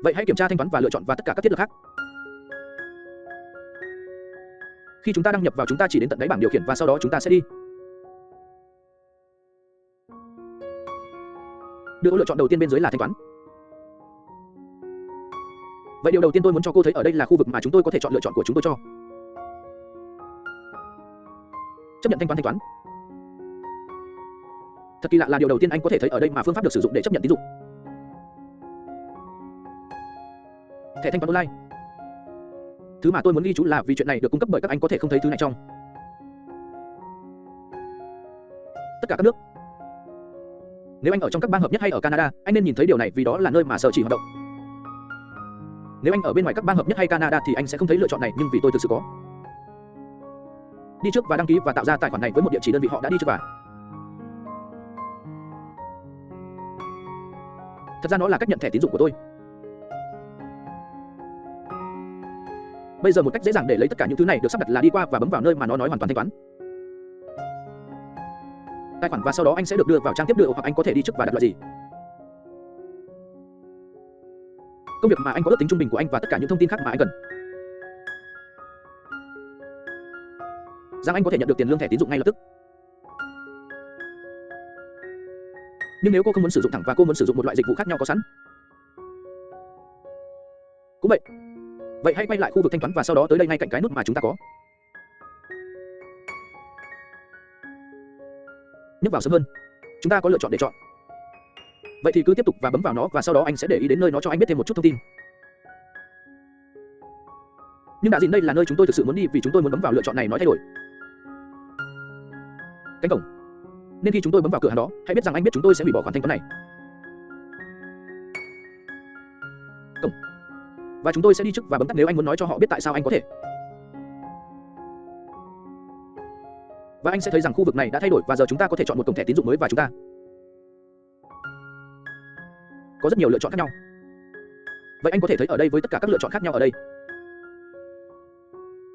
Vậy hãy kiểm tra thanh toán và lựa chọn và tất cả các thiết lập khác. Khi chúng ta đăng nhập vào, chúng ta chỉ đến tận đáy bảng điều khiển và sau đó chúng ta sẽ đi. Đưa lựa chọn đầu tiên bên dưới là thanh toán. Vậy điều đầu tiên tôi muốn cho cô thấy ở đây là khu vực mà chúng tôi có thể chọn lựa chọn của chúng tôi cho. Chấp nhận thanh toán. Thật kỳ lạ là điều đầu tiên anh có thể thấy ở đây mà phương pháp được sử dụng để chấp nhận tín dụng. Thẻ thanh toán online. Thứ mà tôi muốn ghi chú là vì chuyện này được cung cấp bởi các anh có thể không thấy thứ này trong tất cả các nước. Nếu anh ở trong các bang hợp nhất hay ở Canada, anh nên nhìn thấy điều này vì đó là nơi mà sở chỉ hoạt động. Nếu anh ở bên ngoài các bang hợp nhất hay Canada thì anh sẽ không thấy lựa chọn này, nhưng vì tôi thực sự có. Đi trước và đăng ký và tạo ra tài khoản này với một địa chỉ đơn vị họ đã đi trước và. Thật ra nó là cách nhận thẻ tín dụng của tôi. Bây giờ một cách dễ dàng để lấy tất cả những thứ này được sắp đặt là đi qua và bấm vào nơi mà nó nói hoàn toàn thanh toán. Tài khoản và sau đó anh sẽ được đưa vào trang tiếp đưa hoặc anh có thể đi trước và đặt loại gì. Công việc mà anh có ước tính trung bình của anh và tất cả những thông tin khác mà anh cần. Rằng anh có thể nhận được tiền lương thẻ tín dụng ngay lập tức. Nhưng nếu cô không muốn sử dụng thẳng và cô muốn sử dụng một loại dịch vụ khác nhau có sẵn. Cũng vậy. Vậy hãy quay lại khu vực thanh toán và sau đó tới đây ngay cạnh cái nút mà chúng ta có. Nhấp vào sớm hơn. Chúng ta có lựa chọn để chọn. Vậy thì cứ tiếp tục và bấm vào nó và sau đó anh sẽ để ý đến nơi nó cho anh biết thêm một chút thông tin. Nhưng đã dịn đây là nơi chúng tôi thực sự muốn đi vì chúng tôi muốn bấm vào lựa chọn này nói thay đổi. Cánh cổng. Nên khi chúng tôi bấm vào cửa hàng đó, hãy biết rằng anh biết chúng tôi sẽ hủy bỏ khoản thanh toán này. Cổng. Và chúng tôi sẽ đi trước và bấm tắt nếu anh muốn nói cho họ biết tại sao anh có thể. Và anh sẽ thấy rằng khu vực này đã thay đổi và giờ chúng ta có thể chọn một cổng thẻ tín dụng mới và chúng ta có rất nhiều lựa chọn khác nhau. Vậy anh có thể thấy ở đây với tất cả các lựa chọn khác nhau ở đây.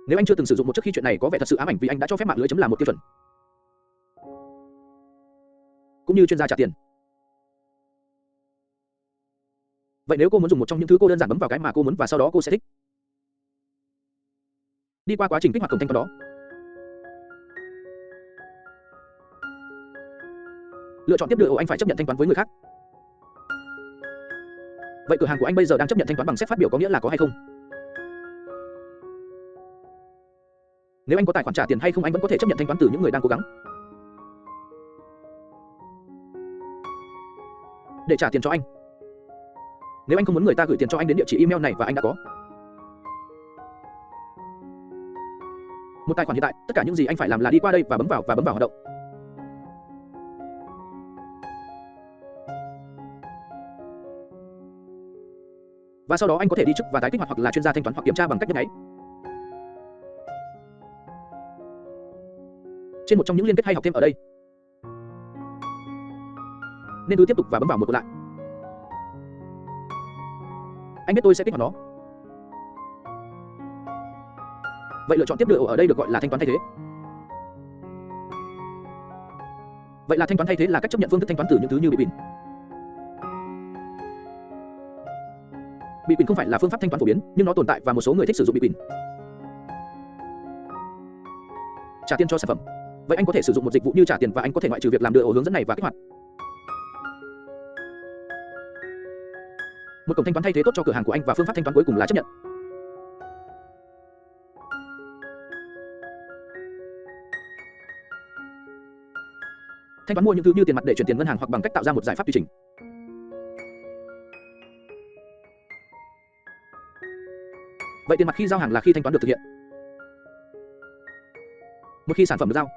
Nếu anh chưa từng sử dụng một trước khi chuyện này có vẻ thật sự ám ảnh vì anh đã cho phép mạng lưới chấm là một tiêu chuẩn. Cũng như chuyên gia trả tiền. Vậy nếu cô muốn dùng một trong những thứ cô đơn giản bấm vào cái mà cô muốn và sau đó cô sẽ thích. Đi qua quá trình kích hoạt cổng thanh toán đó. Lựa chọn tiếp đưa anh phải chấp nhận thanh toán với người khác. Vậy cửa hàng của anh bây giờ đang chấp nhận thanh toán bằng sét phát biểu có nghĩa là có hay không? Nếu anh có tài khoản trả tiền hay không anh vẫn có thể chấp nhận thanh toán từ những người đang cố gắng. Để trả tiền cho anh. Nếu anh không muốn người ta gửi tiền cho anh đến địa chỉ email này và anh đã có một tài khoản hiện tại, tất cả những gì anh phải làm là đi qua đây và bấm vào hoạt động. Và sau đó anh có thể đi trước và tái kích hoạt hoặc là chuyên gia thanh toán hoặc kiểm tra bằng cách nhấp nháy trên một trong những liên kết hay học thêm ở đây. Nên cứ tiếp tục và bấm vào một lại. Anh biết tôi sẽ kích hoạt nó. Vậy lựa chọn tiếp đưa ở đây được gọi là thanh toán thay thế. Vậy là thanh toán thay thế là cách chấp nhận phương thức thanh toán từ những thứ như Bitcoin. Bitcoin không phải là phương pháp thanh toán phổ biến, nhưng nó tồn tại và một số người thích sử dụng Bitcoin. Trả tiền cho sản phẩm. Vậy anh có thể sử dụng một dịch vụ như trả tiền và anh có thể ngoại trừ việc làm đưa hướng dẫn này và kích hoạt một cổng thanh toán thay thế tốt cho cửa hàng của anh và phương pháp thanh toán cuối cùng là chấp nhận. Thanh toán mua những thứ như tiền mặt để chuyển tiền ngân hàng hoặc bằng cách tạo ra một giải pháp tùy chỉnh. Vậy tiền mặt khi giao hàng là khi thanh toán được thực hiện. Một khi sản phẩm được giao.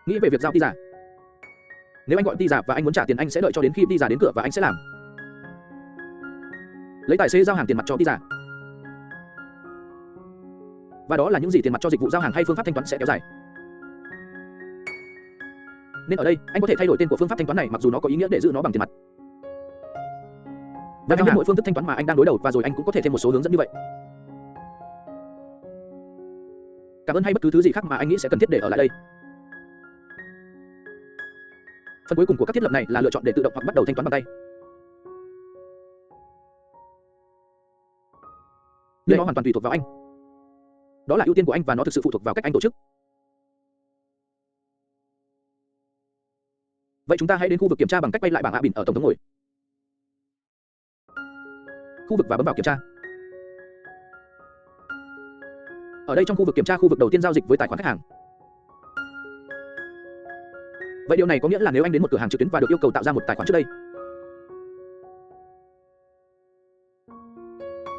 Nghĩ về việc giao ti giả. Nếu anh gọi ti giả và anh muốn trả tiền anh sẽ đợi cho đến khi ti giả đến cửa và anh sẽ làm. Lấy tài xế giao hàng tiền mặt cho ti giả. Và đó là những gì tiền mặt cho dịch vụ giao hàng hay phương pháp thanh toán sẽ kéo dài. Nên ở đây, anh có thể thay đổi tên của phương pháp thanh toán này mặc dù nó có ý nghĩa để giữ nó bằng tiền mặt. Và anh biết mỗi phương thức thanh toán mà anh đang đối đầu và rồi anh cũng có thể thêm một số hướng dẫn như vậy. Cảm ơn hay bất cứ thứ gì khác mà anh nghĩ sẽ cần thiết để ở lại đây. Phần cuối cùng của các thiết lập này là lựa chọn để tự động hoặc bắt đầu thanh toán bằng tay. nhưng nó hoàn toàn tùy thuộc vào anh. Đó là ưu tiên của anh và nó thực sự phụ thuộc vào cách anh tổ chức. Vậy chúng ta hãy đến khu vực kiểm tra bằng cách quay lại bảng Abin ở tổng thống ngồi. Khu vực và bấm vào kiểm tra. Ở đây trong khu vực kiểm tra, khu vực đầu tiên giao dịch với tài khoản khách hàng. Vậy điều này có nghĩa là nếu anh đến một cửa hàng trực tuyến và được yêu cầu tạo ra một tài khoản trước đây,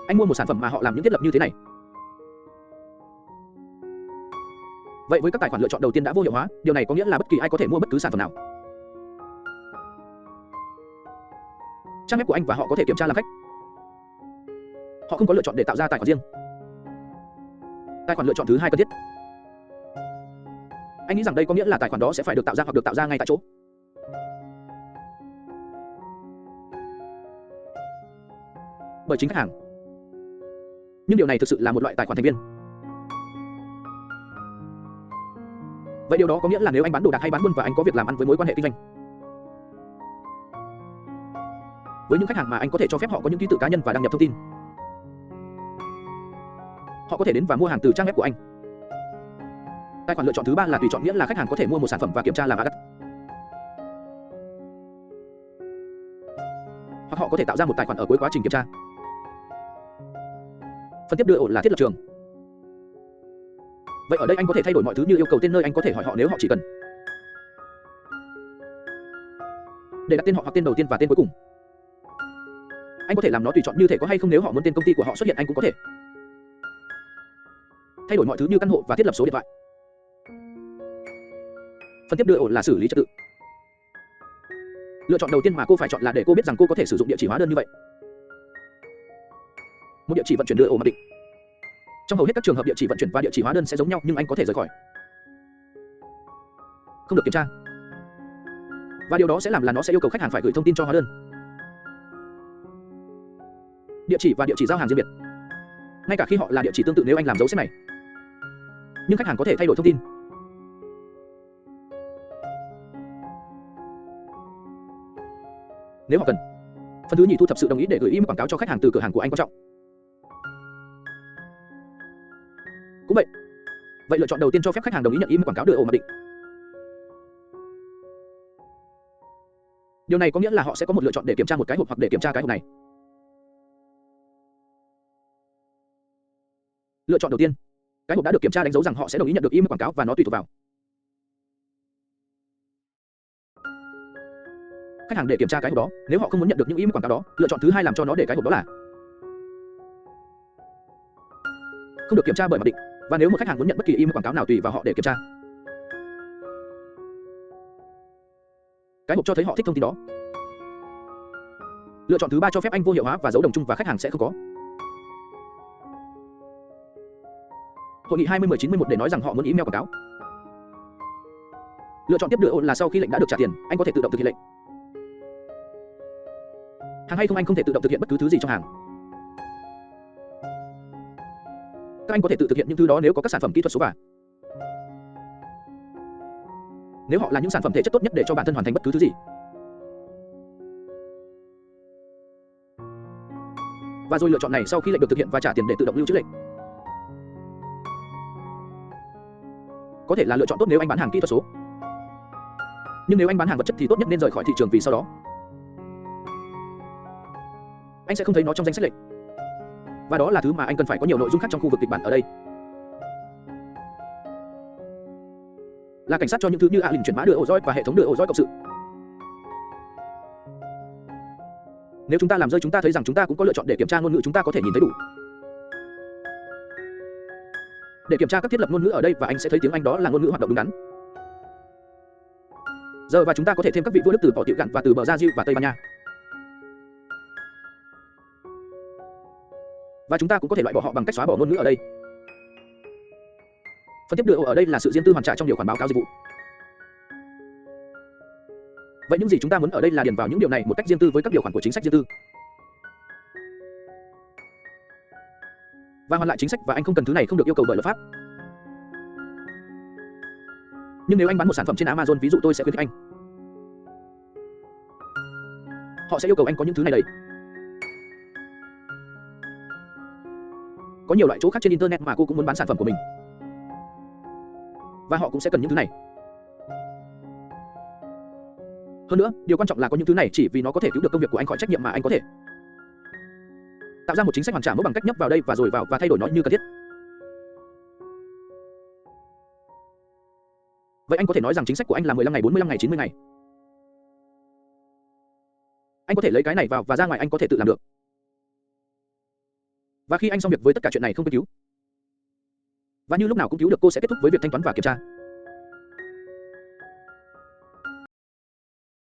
anh mua một sản phẩm mà họ làm những thiết lập như thế này. Vậy với các tài khoản lựa chọn đầu tiên đã vô hiệu hóa, điều này có nghĩa là bất kỳ ai có thể mua bất cứ sản phẩm nào. Trang web của anh và họ có thể kiểm tra làm khách. Họ không có lựa chọn để tạo ra tài khoản riêng. Tài khoản lựa chọn thứ hai cần thiết. Anh nghĩ rằng đây có nghĩa là tài khoản đó sẽ phải được tạo ra hoặc được tạo ra ngay tại chỗ. Bởi chính khách hàng. Nhưng điều này thực sự là một loại tài khoản thành viên. Vậy điều đó có nghĩa là nếu anh bán đồ đạc hay bán buôn và anh có việc làm ăn với mối quan hệ kinh doanh với những khách hàng mà anh có thể cho phép họ có những ký tự cá nhân và đăng nhập thông tin, họ có thể đến và mua hàng từ trang web của anh. Tài khoản lựa chọn thứ ba là tùy chọn, nghĩa là khách hàng có thể mua một sản phẩm và kiểm tra làm agat. Hoặc họ có thể tạo ra một tài khoản ở cuối quá trình kiểm tra. Phần tiếp đưa là thiết lập trường. Vậy ở đây anh có thể thay đổi mọi thứ như yêu cầu tên nơi, anh có thể hỏi họ nếu họ chỉ cần để đặt tên họ hoặc tên đầu tiên và tên cuối cùng. Anh có thể làm nó tùy chọn như thể có hay không, nếu họ muốn tên công ty của họ xuất hiện anh cũng có thể thay đổi mọi thứ như căn hộ và thiết lập số điện thoại. Phần tiếp đưa là xử lý trật tự. Lựa chọn đầu tiên mà cô phải chọn là để cô biết rằng cô có thể sử dụng địa chỉ hóa đơn như vậy. Một địa chỉ vận chuyển đưa mặc định. Trong hầu hết các trường hợp địa chỉ vận chuyển và địa chỉ hóa đơn sẽ giống nhau, nhưng anh có thể rời khỏi, không được kiểm tra. Và điều đó sẽ làm là nó sẽ yêu cầu khách hàng phải gửi thông tin cho hóa đơn, địa chỉ và địa chỉ giao hàng riêng biệt. Ngay cả khi họ là địa chỉ tương tự nếu anh làm dấu xếp này. Nhưng khách hàng có thể thay đổi thông tin. Nếu họ cần. Phần thứ nhì, thu thập sự đồng ý để gửi email quảng cáo cho khách hàng từ cửa hàng của anh quan trọng. Cũng vậy. Vậy lựa chọn đầu tiên cho phép khách hàng đồng ý nhận email quảng cáo đưa mặc định. Điều này có nghĩa là họ sẽ có một lựa chọn để kiểm tra một cái hộp hoặc để kiểm tra cái hộp này. Lựa chọn đầu tiên, cái hộp đã được kiểm tra đánh dấu rằng họ sẽ đồng ý nhận được email quảng cáo và nó tùy thuộc vào khách hàng để kiểm tra cái hộp đó. Nếu họ không muốn nhận được những email quảng cáo đó, lựa chọn thứ hai làm cho nó để cái hộp đó là không được kiểm tra bởi mặc định. Và nếu một khách hàng muốn nhận bất kỳ email quảng cáo nào tùy vào họ để kiểm tra. Cái hộp cho thấy họ thích thông tin đó. Lựa chọn thứ ba cho phép anh vô hiệu hóa và dấu đồng chung và khách hàng sẽ không có. Hội nghị 2019-11 để nói rằng họ muốn email quảng cáo. Lựa chọn tiếp đưa là sau khi lệnh đã được trả tiền, anh có thể tự động thực hiện lệnh. Hàng hay không, anh không thể tự động thực hiện bất cứ thứ gì trong hàng. Các anh có thể tự thực hiện những thứ đó nếu có các sản phẩm kỹ thuật số và nếu họ là những sản phẩm thể chất tốt nhất để cho bản thân hoàn thành bất cứ thứ gì. Và rồi lựa chọn này sau khi lệnh được thực hiện và trả tiền để tự động lưu trữ lệnh. Có thể là lựa chọn tốt nếu anh bán hàng kỹ thuật số. Nhưng nếu anh bán hàng vật chất thì tốt nhất nên rời khỏi thị trường, vì sau đó anh sẽ không thấy nó trong danh sách lệnh. Và đó là thứ mà anh cần phải có nhiều nội dung khác trong khu vực kịch bản ở đây. Là cảnh sát cho những thứ như link chuyển mã đưa roi và hệ thống đưa roi cộng sự. Nếu chúng ta làm rơi, chúng ta thấy rằng chúng ta cũng có lựa chọn để kiểm tra ngôn ngữ, chúng ta có thể nhìn thấy đủ. Để kiểm tra các thiết lập ngôn ngữ ở đây và anh sẽ thấy tiếng Anh đó là ngôn ngữ hoạt động đúng đắn. Giờ và chúng ta có thể thêm các vị vua nước từ Bỏ Tiểu Gạn và từ Brazil và Tây Ban Nha. Và chúng ta cũng có thể loại bỏ họ bằng cách xóa bỏ ngôn ngữ ở đây. Phần tiếp đưa ở đây là sự riêng tư hoàn trả trong điều khoản báo cáo dịch vụ. Vậy những gì chúng ta muốn ở đây là điền vào những điều này một cách riêng tư với các điều khoản của chính sách riêng tư. Và hoàn lại chính sách, và anh không cần thứ này, không được yêu cầu bởi luật pháp. Nhưng nếu anh bán một sản phẩm trên Amazon, ví dụ, tôi sẽ khuyến khích anh. Họ sẽ yêu cầu anh có những thứ này đầy. có nhiều loại chỗ khác trên internet mà cô cũng muốn bán sản phẩm của mình. Và họ cũng sẽ cần những thứ này. Hơn nữa, điều quan trọng là có những thứ này chỉ vì nó có thể cứu được công việc của anh khỏi trách nhiệm mà anh có thể tạo ra một chính sách hoàn trả mẫu bằng cách nhấp vào đây và rồi vào và thay đổi nó như cần thiết. Vậy anh có thể nói rằng chính sách của anh là 15 ngày, 45 ngày, 90 ngày. Anh có thể lấy cái này vào và ra ngoài, anh có thể tự làm được. Và khi anh xong việc với tất cả chuyện này không nghiên cứu, và như lúc nào cũng cứu được, cô sẽ kết thúc với việc thanh toán và kiểm tra.